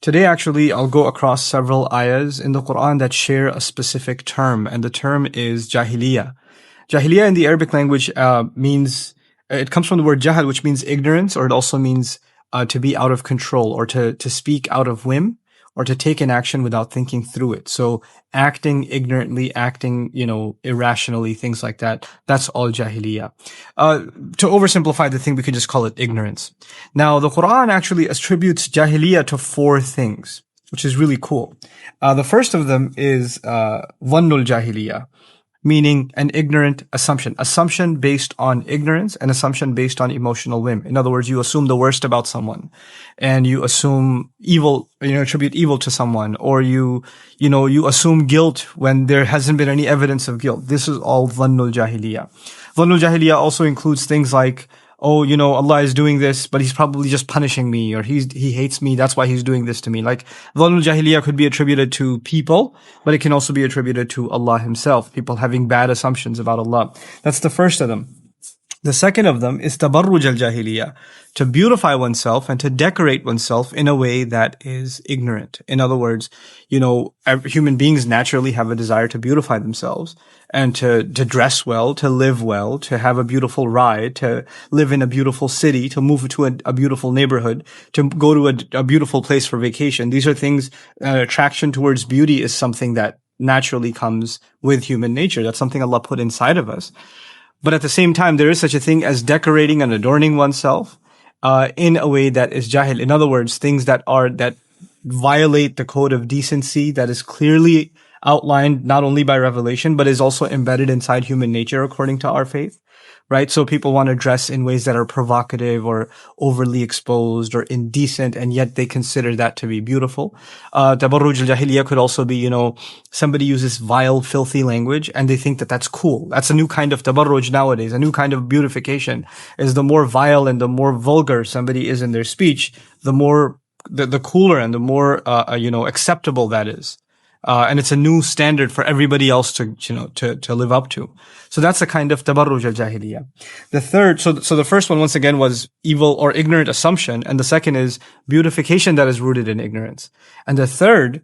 Today, actually, I'll go across several ayahs in the Qur'an that share a specific term, and the term is jahiliyyah. Jahiliyyah in the Arabic language means, it comes from the word jahal, which means ignorance, or it also means to be out of control, or to speak out of whim, or to take an action without thinking through it. So acting ignorantly, acting, irrationally, things like that. That's all jahiliyyah. To oversimplify the thing, we could just call it ignorance. Now, the Qur'an actually attributes jahiliyyah to 4 things, which is really cool. The first of them is dhannul jahiliyyah, meaning an ignorant assumption based on ignorance, and assumption based on emotional whim. In other words, you assume the worst about someone, and you assume evil, attribute evil to someone, or you assume guilt when there hasn't been any evidence of guilt. This is all dhannul jahiliyyah. Dhannul jahiliyyah also includes things like, Allah is doing this, but he's probably just punishing me, or he hates me, that's why he's doing this to me. Like, dhannul jahiliyyah could be attributed to people, but it can also be attributed to Allah himself, people having bad assumptions about Allah. That's the first of them. The second of them is tabarruj al-jahiliyyah, to beautify oneself and to decorate oneself in a way that is ignorant. In other words, human beings naturally have a desire to beautify themselves and to dress well, to live well, to have a beautiful ride, to live in a beautiful city, to move to a beautiful neighborhood, to go to a beautiful place for vacation. These are things, attraction towards beauty is something that naturally comes with human nature. That's something Allah put inside of us. But at the same time, there is such a thing as decorating and adorning oneself in a way that is jahil. In other words, things that violate the code of decency that is clearly outlined not only by revelation, but is also embedded inside human nature according to our faith, right? So people want to dress in ways that are provocative or overly exposed or indecent, and yet they consider that to be beautiful. Tabarruj al-jahiliyyah could also be, somebody uses vile, filthy language and they think that that's cool. That's a new kind of tabarruj nowadays. A new kind of beautification is the more vile and the more vulgar somebody is in their speech, the more, the cooler and the more, acceptable that is. And it's a new standard for everybody else to live up to. So that's a kind of tabarruj al-jahiliyyah. The third, so the first one, once again, was evil or ignorant assumption. And the second is beautification that is rooted in ignorance. And the third,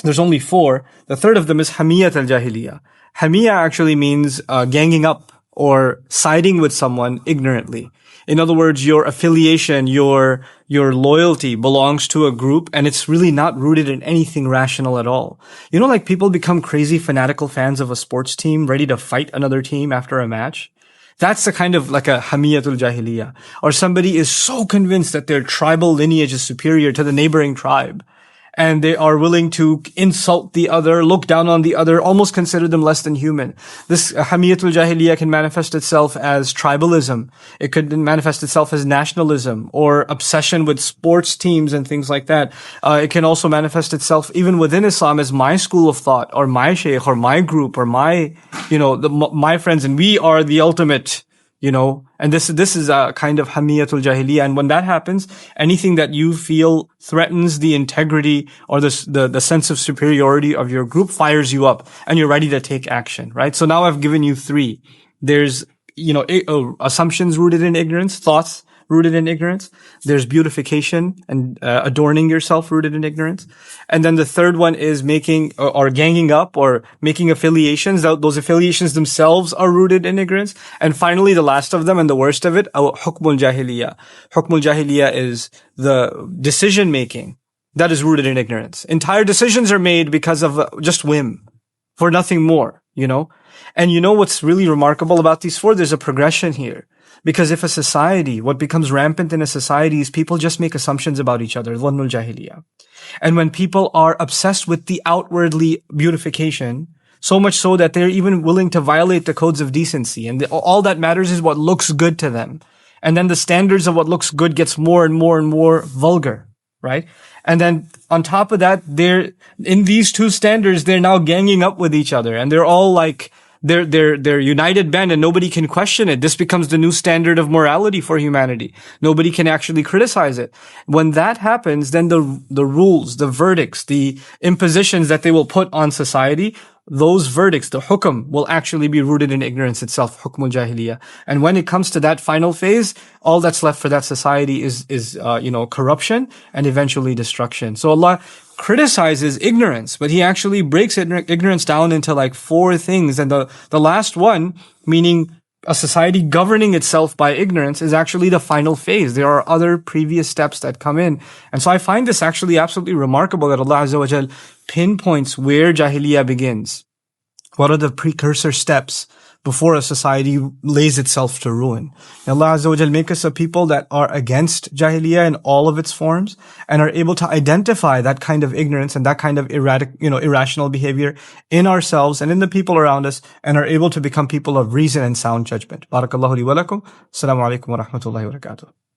there's only 4. The third of them is hamiyat al-jahiliyyah. Hamiyya actually means, ganging up or siding with someone ignorantly. In other words, your affiliation, your loyalty belongs to a group, and it's really not rooted in anything rational at all. Like people become crazy fanatical fans of a sports team, ready to fight another team after a match. That's a kind of like a hamiyatul jahiliyyah. Or somebody is so convinced that their tribal lineage is superior to the neighboring tribe, and they are willing to insult the other, look down on the other, almost consider them less than human. This hamiyatul jahiliyyah can manifest itself as tribalism. It could manifest itself as nationalism or obsession with sports teams and things like that. It can also manifest itself even within Islam as my school of thought, or my shaykh, or my group, or my friends, and we are the ultimate. And this is a kind of hamiyatul jahiliyyah. And when that happens, anything that you feel threatens the integrity or the sense of superiority of your group fires you up, and you're ready to take action, right? So now I've given you 3. There's, assumptions rooted in ignorance, thoughts rooted in ignorance. There's beautification and adorning yourself rooted in ignorance. And then the third one is making or ganging up or making affiliations. Those affiliations themselves are rooted in ignorance. And finally, the last of them and the worst of it, hukmul jahiliyyah. Hukmul jahiliyyah is the decision making that is rooted in ignorance. Entire decisions are made because of just whim, for nothing more, And what's really remarkable about these 4? There's a progression here. Because if a society, what becomes rampant in a society is people just make assumptions about each other, dhannul jahiliyyah. And when people are obsessed with the outwardly beautification, so much so that they're even willing to violate the codes of decency, and all that matters is what looks good to them. And then the standards of what looks good gets more and more and more vulgar, right? And then on top of that, in these 2 standards, they're now ganging up with each other, and they're all like, they're united band, and nobody can question it. This becomes the new standard of morality for humanity. Nobody can actually criticize it. When that happens, then the rules, the verdicts, the impositions that they will put on society those verdicts, the hukm, will actually be rooted in ignorance itself, hukmul jahiliyyah. And when it comes to that final phase, all that's left for that society is corruption and eventually destruction. So Allah criticizes ignorance, but He actually breaks ignorance down into like 4 things. And the last one, meaning a society governing itself by ignorance, is actually the final phase. There are other previous steps that come in. And so I find this actually absolutely remarkable that Allah Azza wa Jal pinpoints where Jahiliyyah begins. What are the precursor steps before a society lays itself to ruin? And Allah Azza wa Jal make us a people that are against Jahiliyyah in all of its forms and are able to identify that kind of ignorance and that kind of irrational behavior in ourselves and in the people around us, and are able to become people of reason and sound judgment. Barakallahu li wa lakum. Assalamu alaikum wa rahmatullahi wa barakatuh.